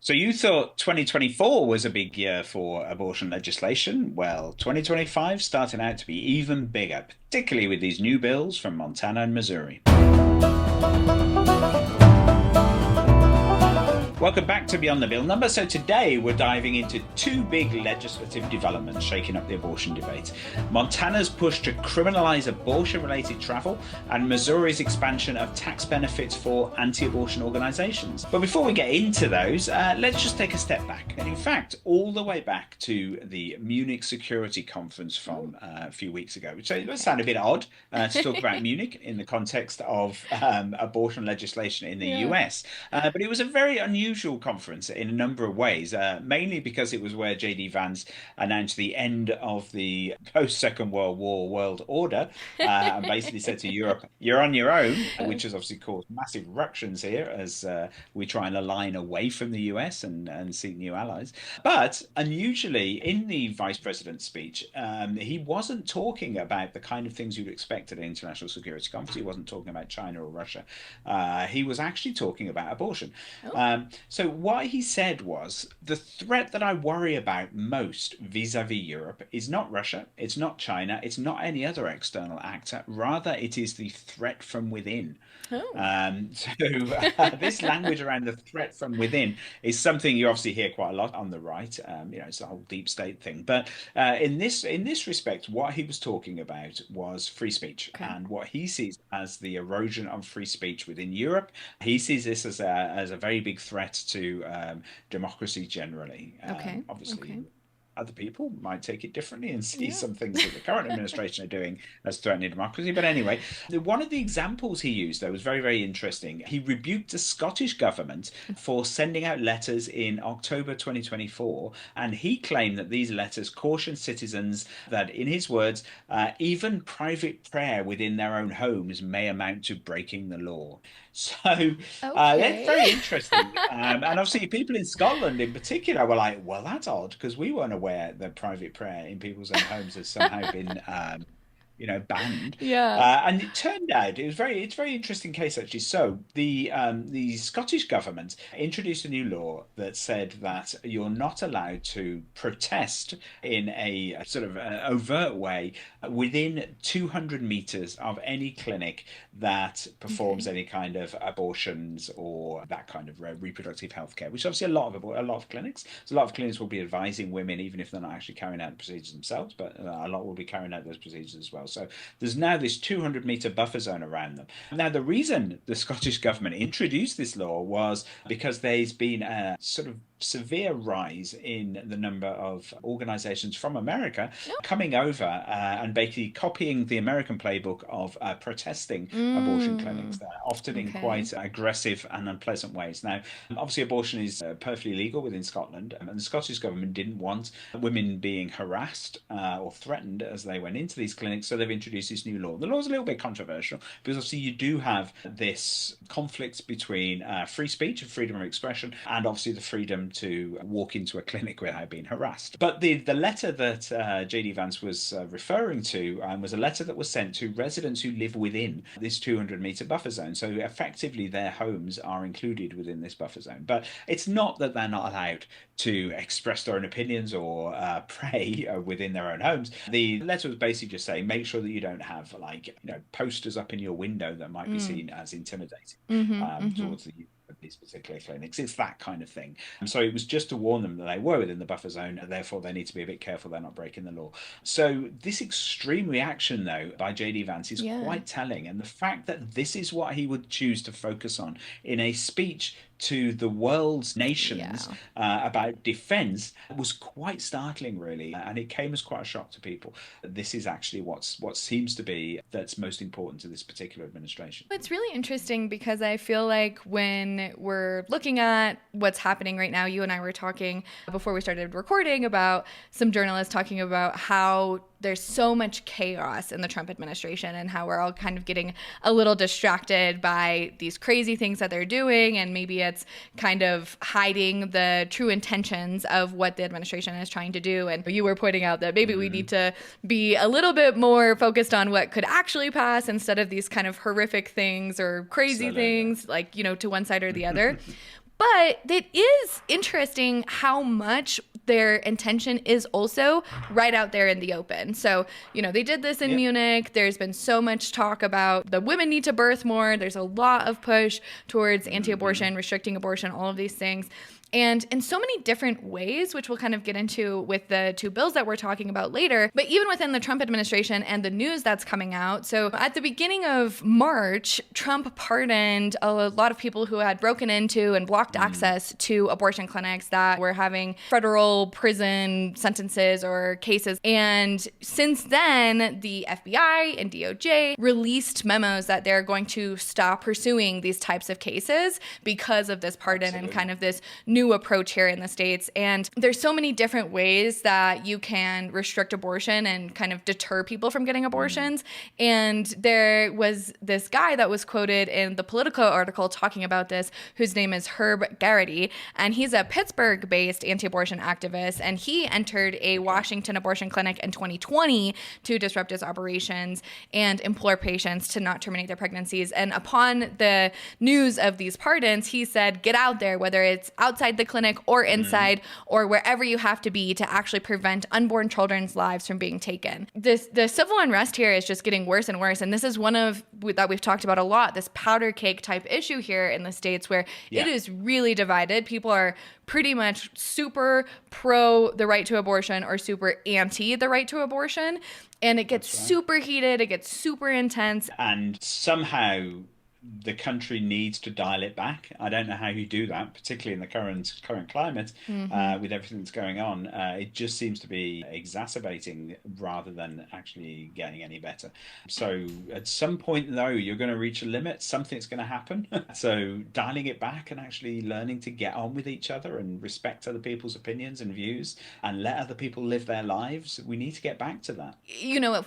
So you thought 2024 was a big year for abortion legislation? Well, 2025 started out to be even bigger, particularly with these new bills from Montana and Missouri. Welcome back to Beyond the Bill number. So today we're diving into two big legislative developments shaking up the abortion debate. Montana's push to criminalize abortion-related travel and Missouri's expansion of tax benefits for anti-abortion organizations. But before we get into those, let's just take a step back. And in fact, all the way back to the Munich Security Conference from a few weeks ago, which does sound a bit odd to talk about Munich in the context of abortion legislation in the Yeah. US. But it was a very unusual conference in a number of ways, mainly because it was where JD Vance announced the end of the post-Second World War world order and basically said to Europe, you're on your own, which has obviously caused massive ructions here as we try and align away from the US and seek new allies. But unusually, in the vice president's speech, he wasn't talking about the kind of things you'd expect at an international security conference. He wasn't talking about China or Russia. He was actually talking about abortion. Oh, So what he said was the threat that I worry about most vis-a-vis Europe is not Russia, it's not China, it's not any other external actor. Rather, it is the threat from within. oh. So this language around the threat from within is something you obviously hear quite a lot on the right. It's the whole deep state thing. But in this respect, what he was talking about was free speech Okay. and what he sees as the erosion of free speech within Europe. He sees this as a very big threat to democracy generally. Okay. Obviously, Okay. other people might take it differently and see Yeah. some things that the current administration are doing as threatening democracy. But anyway, one of the examples he used, though, was very, very interesting. He rebuked the Scottish government for sending out letters in October 2024, and he claimed that these letters cautioned citizens that, in his words, even private prayer within their own homes may amount to breaking the law. So that's Okay. very interesting. And obviously, people in Scotland in particular were like, well, that's odd because we weren't aware that private prayer in people's own homes has somehow been banned. Yeah. And it turned out it's a very interesting case actually. So the Scottish government introduced a new law that said that you're not allowed to protest in a sort of overt way within 200 meters of any clinic that performs Okay. any kind of abortions or that kind of reproductive health care, which obviously a lot of clinics. So a lot of clinics will be advising women, even if they're not actually carrying out the procedures themselves, but a lot will be carrying out those procedures as well. So there's now this 200-meter buffer zone around them. Now, the reason the Scottish government introduced this law was because there's been a sort of severe rise in the number of organizations from America No. coming over and basically copying the American playbook of protesting abortion clinics, Mm. often in Okay. quite aggressive and unpleasant ways. Now, obviously, abortion is perfectly legal within Scotland, and the Scottish government didn't want women being harassed or threatened as they went into these clinics, so they've introduced this new law. The law is a little bit controversial because obviously you do have this conflict between free speech and freedom of expression, and obviously the freedom to walk into a clinic without being harassed. But the letter that JD Vance was referring to was a letter that was sent to residents who live within this 200-meter buffer zone. So effectively, their homes are included within this buffer zone. But it's not that they're not allowed to express their own opinions or pray within their own homes. The letter was basically just saying, make sure that you don't have posters up in your window that might be Mm. seen as intimidating Mm-hmm. Mm-hmm. towards the youth of these particular clinics. It's that kind of thing. And so it was just to warn them that they were within the buffer zone, and therefore they need to be a bit careful they're not breaking the law. So this extreme reaction, though, by JD Vance is Yeah. quite telling. And the fact that this is what he would choose to focus on in a speech to the world's Yeah. nations about defense was quite startling, really, and it came as quite a shock to people. This is actually what seems to be that's most important to this particular administration. It's really interesting because I feel like when we're looking at what's happening right now, you and I were talking before we started recording about some journalists talking about how there's so much chaos in the Trump administration and how we're all kind of getting a little distracted by these crazy things that they're doing. And maybe it's kind of hiding the true intentions of what the administration is trying to do. And you were pointing out that maybe we need to be a little bit more focused on what could actually pass instead of these kind of horrific things or crazy Absolutely. things, like, to one side or the other. But it is interesting how much their intention is also right out there in the open. So, they did this in Munich. There's been so much talk about the women need to birth more. There's a lot of push towards anti-abortion, restricting abortion, all of these things. And in so many different ways, which we'll kind of get into with the two bills that we're talking about later, but even within the Trump administration and the news that's coming out. So at the beginning of March, Trump pardoned a lot of people who had broken into and blocked access to abortion clinics that were having federal prison sentences or cases. And since then, the FBI and DOJ released memos that they're going to stop pursuing these types of cases because of this pardon and kind of this new approach here in the States. And there's so many different ways that you can restrict abortion and kind of deter people from getting abortions. And there was this guy that was quoted in the Politico article talking about this, whose name is Herb Garrity. And he's a Pittsburgh-based anti-abortion activist. And he entered a Washington abortion clinic in 2020 to disrupt his operations and implore patients to not terminate their pregnancies. And upon the news of these pardons, he said, get out there, whether it's outside the clinic or inside or wherever you have to be to actually prevent unborn children's lives from being taken. The civil unrest here is just getting worse and worse. And this is one of that we've talked about a lot, this powder cake type issue here in the States where it is really divided. People are pretty much super pro the right to abortion or super anti the right to abortion. And it gets super heated. It gets super intense. And somehow the country needs to dial it back. I don't know how you do that, particularly in the current climate, with everything that's going on. It just seems to be exacerbating rather than actually getting any better. So at some point, though, you're going to reach a limit. Something's going to happen. So dialing it back and actually learning to get on with each other and respect other people's opinions and views and let other people live their lives. We need to get back to that.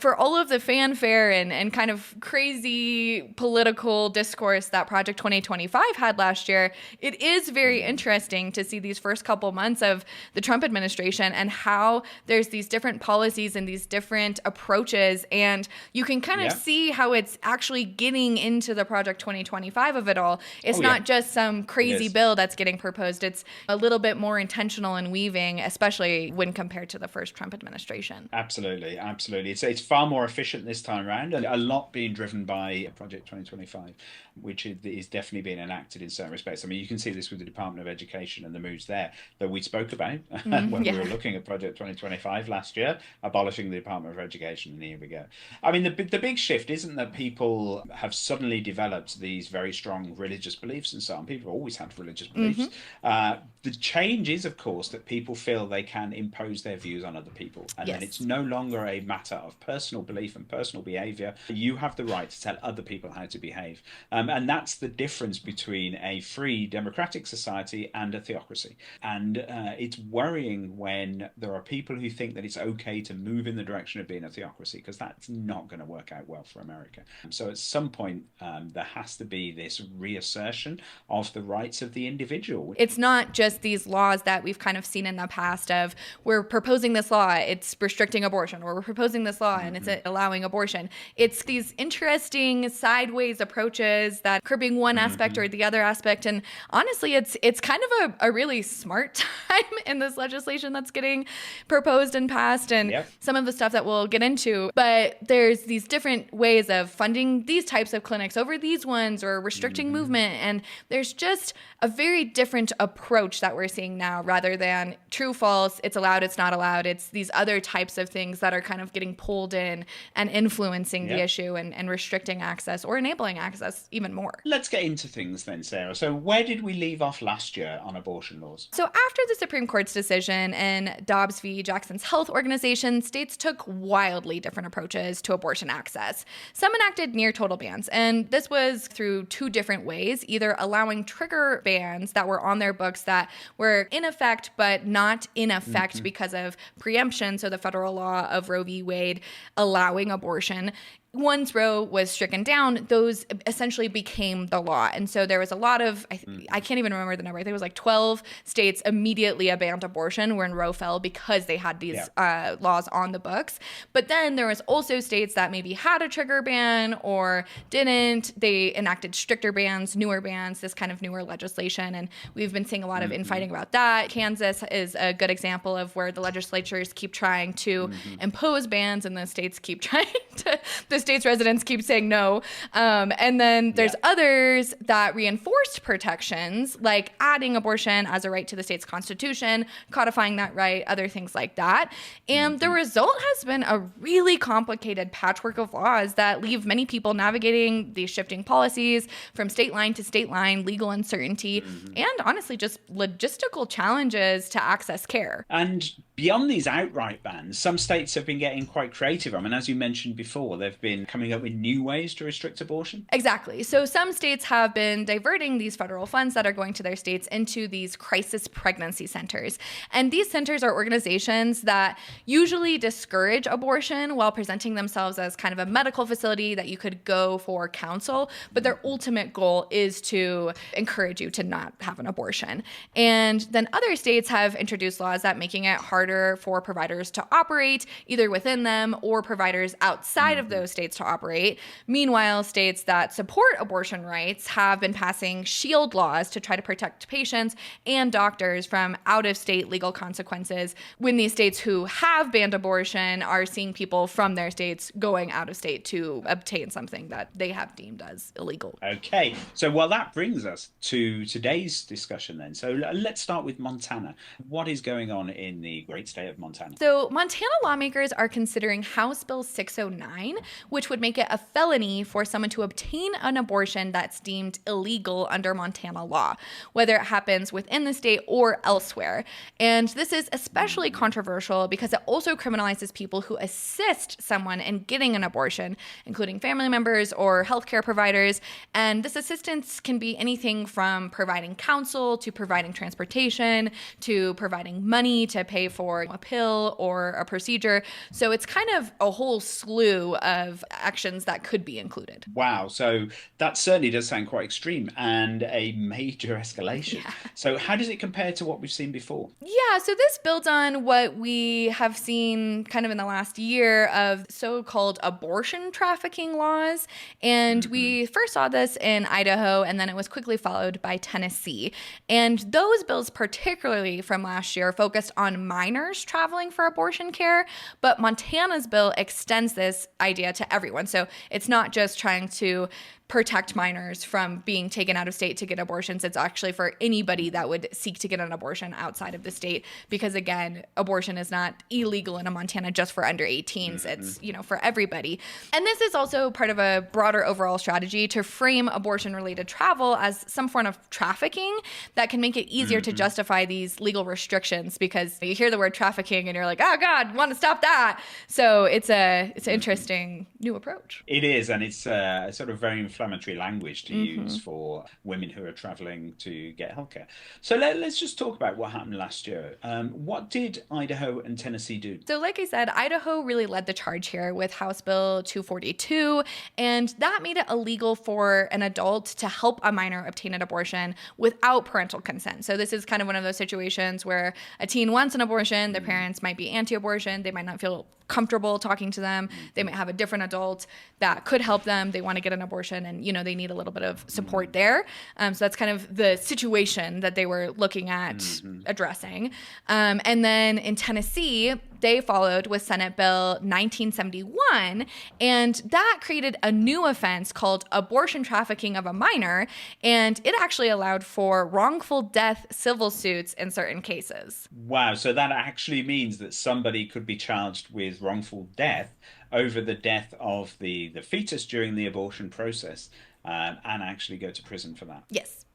For all of the fanfare and kind of crazy political discourse that Project 2025 had last year, it is very interesting to see these first couple months of the Trump administration and how there's these different policies and these different approaches. And you can kind of see how it's actually getting into the Project 2025 of it all. It's not just some crazy bill that's getting proposed. It's a little bit more intentional and weaving, especially when compared to the first Trump administration. Absolutely. It's far more efficient this time around, and a lot being driven by Project 2025. Which is definitely being enacted in certain respects. I mean, you can see this with the Department of Education and the moves there that we spoke about when we were looking at Project 2025 last year, abolishing the Department of Education, and here we go. I mean, the big shift isn't that people have suddenly developed these very strong religious beliefs and so on. People have always had religious beliefs. The change is, of course, that people feel they can impose their views on other people. And then it's no longer a matter of personal belief and personal behavior. You have the right to tell other people how to behave. And that's the difference between a free democratic society and a theocracy. And it's worrying when there are people who think that it's okay to move in the direction of being a theocracy, because that's not going to work out well for America. So at some point, there has to be this reassertion of the rights of the individual. It's not just these laws that we've kind of seen in the past of we're proposing this law, it's restricting abortion, or we're proposing this law and it's allowing abortion. It's these interesting sideways approaches that curbing one aspect or the other aspect. And honestly, it's kind of a really smart time in this legislation that's getting proposed and passed and some of the stuff that we'll get into. But there's these different ways of funding these types of clinics over these ones or restricting movement. And there's just a very different approach that we're seeing now rather than true, false, it's allowed, it's not allowed. It's these other types of things that are kind of getting pulled in and influencing the issue and restricting access or enabling access even more. Let's get into things then, Sarah. So where did we leave off last year on abortion laws? So after the Supreme Court's decision in Dobbs v. Jackson's Health Organization, states took wildly different approaches to abortion access. Some enacted near total bans, and this was through two different ways, either allowing trigger bans that were on their books that were in effect but not in effect because of preemption, so the federal law of Roe v. Wade allowing abortion, once Roe was stricken down, those essentially became the law. And so there was a lot of, I can't even remember the number. I think it was like 12 states immediately banned abortion when Roe fell because they had these laws on the books. But then there was also states that maybe had a trigger ban or didn't. They enacted stricter bans, newer bans, this kind of newer legislation. And we've been seeing a lot of infighting about that. Kansas is a good example of where the legislatures keep trying to impose bans and the states keep trying to, the state's residents keep saying no. And then there's others that reinforced protections, like adding abortion as a right to the state's constitution, codifying that right, other things like that. And the result has been a really complicated patchwork of laws that leave many people navigating these shifting policies from state line to state line, legal uncertainty, and honestly, just logistical challenges to access care. And beyond these outright bans, some states have been getting quite creative. I mean, as you mentioned before, they've been coming up with new ways to restrict abortion. Exactly. So some states have been diverting these federal funds that are going to their states into these crisis pregnancy centers. And these centers are organizations that usually discourage abortion while presenting themselves as kind of a medical facility that you could go for counsel. But their ultimate goal is to encourage you to not have an abortion. And then other states have introduced laws that making it harder for providers to operate either within them or providers outside of those states to operate. Meanwhile, states that support abortion rights have been passing shield laws to try to protect patients and doctors from out-of-state legal consequences when these states who have banned abortion are seeing people from their states going out of state to obtain something that they have deemed as illegal. Okay, so well, that brings us to today's discussion then. So let's start with Montana. What is going on in the great state of Montana? So Montana lawmakers are considering House Bill 609, which would make it a felony for someone to obtain an abortion that's deemed illegal under Montana law, whether it happens within the state or elsewhere. And this is especially controversial because it also criminalizes people who assist someone in getting an abortion, including family members or healthcare providers. And this assistance can be anything from providing counsel to providing transportation to providing money to pay for a pill or a procedure. So it's kind of a whole slew of actions that could be included. Wow. So that certainly does sound quite extreme and a major escalation. Yeah. So how does it compare to what we've seen before? Yeah, so this builds on what we have seen kind of in the last year of so-called abortion trafficking laws. And we first saw this in Idaho, and then it was quickly followed by Tennessee. And those bills, particularly from last year, focused on minors traveling for abortion care. But Montana's bill extends this idea to everyone. So it's not just trying to protect minors from being taken out of state to get abortions. It's actually for anybody that would seek to get an abortion outside of the state, because again, abortion is not illegal in Montana just for under 18s. It's, for everybody. And this is also part of a broader overall strategy to frame abortion-related travel as some form of trafficking that can make it easier to justify these legal restrictions, because you hear the word trafficking and you're like, oh God, want to stop that. So it's an interesting new approach. It is, and it's a sort of very inflammatory language to use for women who are traveling to get healthcare. So let's just talk about what happened last year. What did Idaho and Tennessee do? So like I said, Idaho really led the charge here with House Bill 242, and that made it illegal for an adult to help a minor obtain an abortion without parental consent. So this is kind of one of those situations where a teen wants an abortion, their parents might be anti-abortion, they might not feel comfortable talking to them, they might have a different adult that could help them, they want to get an abortion, and they need a little bit of support there. So that's kind of the situation that they were looking at addressing. And then in Tennessee, they followed with Senate Bill 1971, and that created a new offense called abortion trafficking of a minor, and it actually allowed for wrongful death civil suits in certain cases. Wow, so that actually means that somebody could be charged with wrongful death over the death of the fetus during the abortion process, and actually go to prison for that. Yes.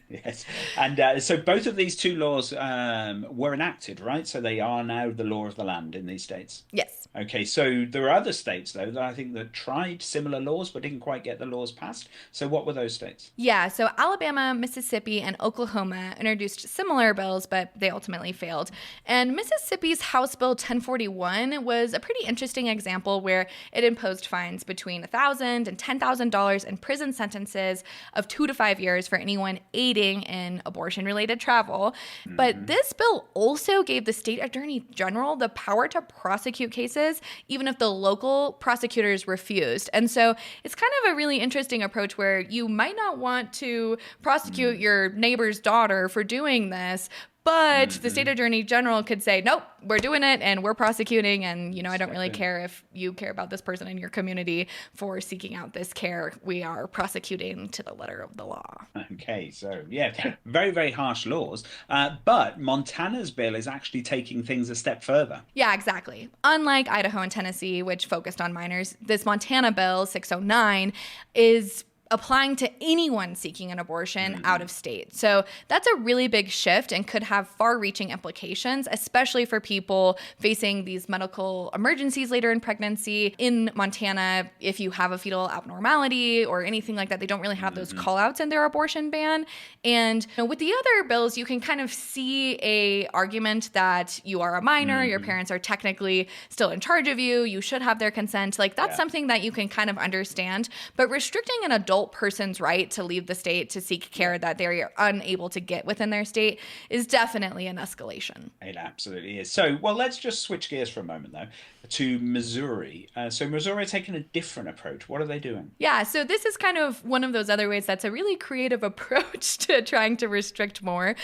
Yes. And so both of these two laws were enacted, right? So they are now the law of the land in these states. Yes. Okay, so there are other states, though, that I think that tried similar laws but didn't quite get the laws passed. So what were those states? Yeah, so Alabama, Mississippi, and Oklahoma introduced similar bills, but they ultimately failed. And Mississippi's House Bill 1041 was a pretty interesting example where it imposed fines between $1,000 and $10,000 and prison sentences of 2 to 5 years for anyone aiding in abortion-related travel. But this bill also gave the state attorney general the power to prosecute cases even if the local prosecutors refused. And so it's kind of a really interesting approach where you might not want to prosecute your neighbor's daughter for doing this, but the state attorney general could say, nope, we're doing it and we're prosecuting. And, I don't really care if you care about this person in your community for seeking out this care. We are prosecuting to the letter of the law. Okay, so yeah, very, very harsh laws. But Montana's bill is actually taking things a step further. Yeah, exactly. Unlike Idaho and Tennessee, which focused on minors, this Montana bill, 609, is applying to anyone seeking an abortion out of state. So that's a really big shift and could have far-reaching implications, especially for people facing these medical emergencies later in pregnancy. In Montana, if you have a fetal abnormality or anything like that, they don't really have those call-outs in their abortion ban. And with the other bills, you can kind of see a argument that you are a minor, your parents are technically still in charge of you, you should have their consent. Like that's something that you can kind of understand. But restricting an adult person's right to leave the state to seek care that they're unable to get within their state is definitely an escalation. It absolutely is. So, well, let's just switch gears for a moment, though, to Missouri. So Missouri are taking a different approach. What are they doing? Yeah, so this is kind of one of those other ways that's a really creative approach to trying to restrict more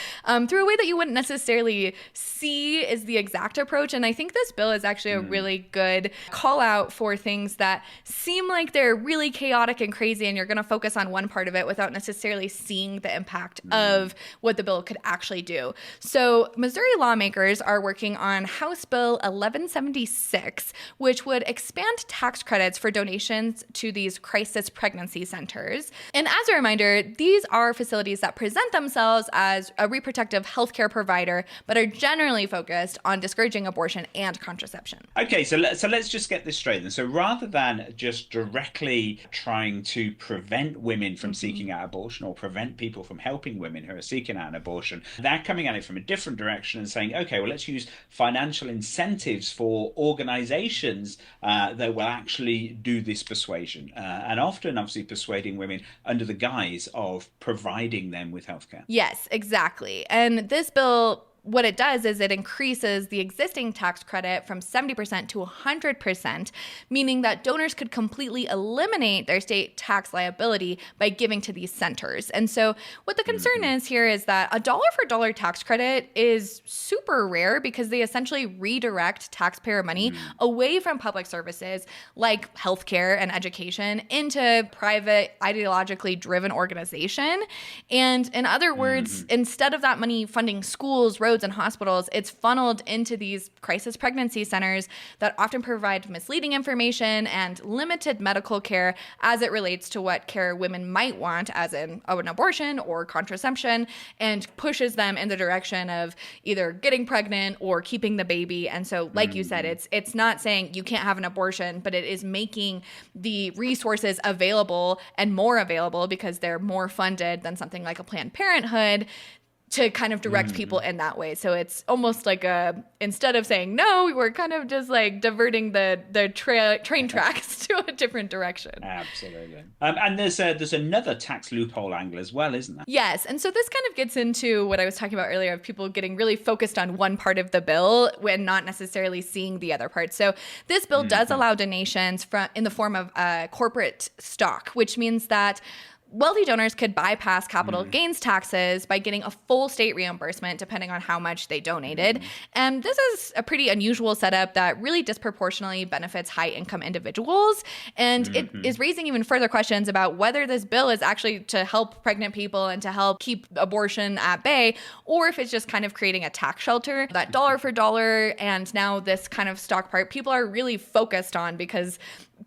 through a way that you wouldn't necessarily see is the exact approach. And I think this bill is actually a really good call out for things that seem like they're really chaotic and crazy, and you're going to focus on one part of it without necessarily seeing the impact of what the bill could actually do. So Missouri lawmakers are working on House Bill 1176, which would expand tax credits for donations to these crisis pregnancy centers. And as a reminder, these are facilities that present themselves as a reproductive healthcare provider, but are generally focused on discouraging abortion and contraception. Okay, so let's just get this straight then. So rather than just directly trying to prevent women from seeking out abortion or prevent people from helping women who are seeking out an abortion, they're coming at it from a different direction and saying, okay, well, let's use financial incentives for organizations that will actually do this persuasion. And often, obviously, persuading women under the guise of providing them with healthcare. Yes, exactly. And this bill, what it does is it increases the existing tax credit from 70% to 100%, meaning that donors could completely eliminate their state tax liability by giving to these centers. And so what the concern is here is that a dollar for dollar tax credit is super rare because they essentially redirect taxpayer money away from public services like healthcare and education into private, ideologically driven organization. And in other words, instead of that money funding schools, roads, and hospitals, it's funneled into these crisis pregnancy centers that often provide misleading information and limited medical care as it relates to what care women might want, as in an abortion or contraception, and pushes them in the direction of either getting pregnant or keeping the baby. And so, like you said, it's not saying you can't have an abortion, but it is making the resources available and more available because they're more funded than something like a Planned Parenthood to kind of direct people in that way. So it's almost like instead of saying no, we're kind of just like diverting the train tracks to a different direction. Absolutely. And there's another tax loophole angle as well, isn't there? Yes. And so this kind of gets into what I was talking about earlier of people getting really focused on one part of the bill when not necessarily seeing the other part. So this bill does allow donations in the form of corporate stock, which means that wealthy donors could bypass capital gains taxes by getting a full state reimbursement depending on how much they donated. And this is a pretty unusual setup that really disproportionately benefits high-income individuals. And it is raising even further questions about whether this bill is actually to help pregnant people and to help keep abortion at bay, or if it's just kind of creating a tax shelter. That dollar for dollar and now this kind of stock part, people are really focused on because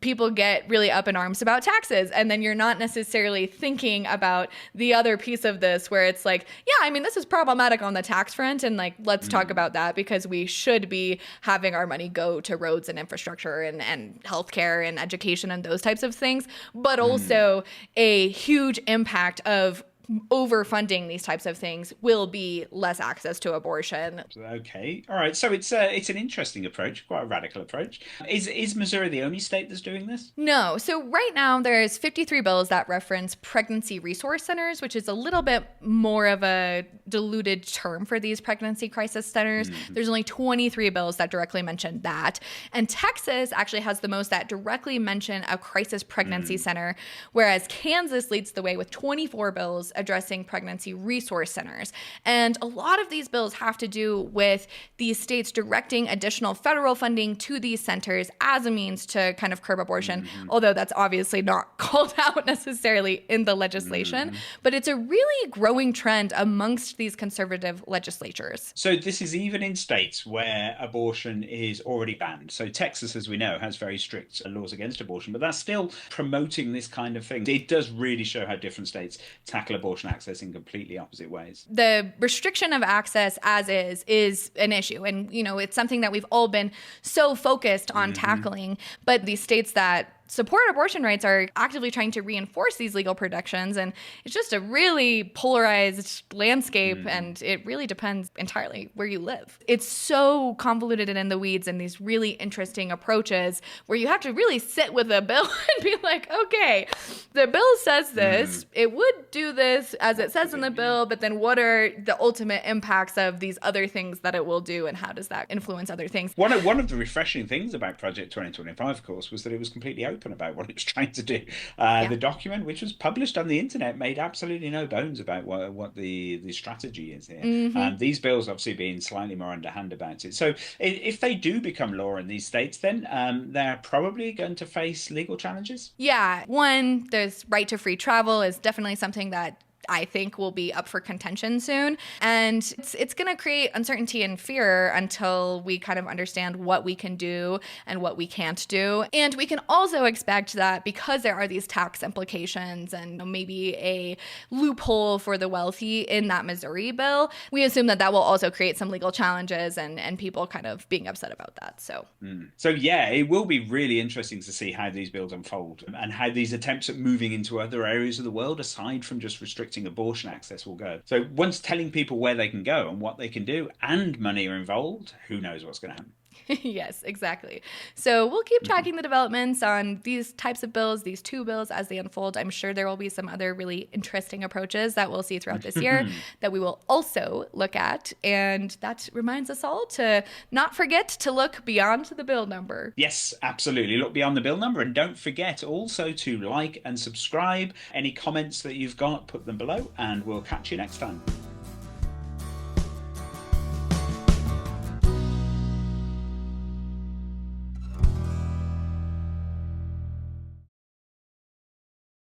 people get really up in arms about taxes, and then you're not necessarily thinking about the other piece of this where it's like, yeah, I mean, this is problematic on the tax front, and like, let's talk about that, because we should be having our money go to roads and infrastructure and healthcare and education and those types of things, but also a huge impact of overfunding these types of things will be less access to abortion. Okay, all right. So it's an interesting approach, quite a radical approach. Is Missouri the only state that's doing this? No. So right now there's 53 bills that reference pregnancy resource centers, which is a little bit more of a diluted term for these pregnancy crisis centers. There's only 23 bills that directly mention that. And Texas actually has the most that directly mention a crisis pregnancy center, whereas Kansas leads the way with 24 bills addressing pregnancy resource centers. And a lot of these bills have to do with these states directing additional federal funding to these centers as a means to kind of curb abortion, although that's obviously not called out necessarily in the legislation. But it's a really growing trend amongst these conservative legislatures. So this is even in states where abortion is already banned. So Texas, as we know, has very strict laws against abortion, but that's still promoting this kind of thing. It does really show how different states tackle abortion access in completely opposite ways. The restriction of access as is an issue. And, you know, it's something that we've all been so focused on tackling. But these states that support abortion rights are actively trying to reinforce these legal protections. And it's just a really polarized landscape. And it really depends entirely where you live. It's so convoluted and in the weeds, and these really interesting approaches where you have to really sit with a bill and be like, okay, the bill says this, it would do this as it says in the bill, but then what are the ultimate impacts of these other things that it will do, and how does that influence other things? One of the refreshing things about Project 2025, of course, was that it was completely open about what it was trying to do. The document, which was published on the internet, made absolutely no bones about what the strategy is here. These bills obviously being slightly more underhand about it. So if they do become law in these states, then they're probably going to face legal challenges. Yeah. One, there's right to free travel is definitely something that I think will be up for contention soon. And it's going to create uncertainty and fear until we kind of understand what we can do and what we can't do. And we can also expect that because there are these tax implications and maybe a loophole for the wealthy in that Missouri bill, we assume that that will also create some legal challenges and people kind of being upset about that. So yeah, it will be really interesting to see how these bills unfold and how these attempts at moving into other areas of the world, aside from just restricting abortion access, will go. So once telling people where they can go and what they can do and money are involved, who knows what's going to happen. Yes, exactly. So we'll keep tracking the developments on these types of bills, these two bills, as they unfold. I'm sure there will be some other really interesting approaches that we'll see throughout this year that we will also look at. And that reminds us all to not forget to look beyond the bill number. Yes, absolutely. Look beyond the bill number. And don't forget also to like and subscribe. Any comments that you've got, put them below, and we'll catch you next time.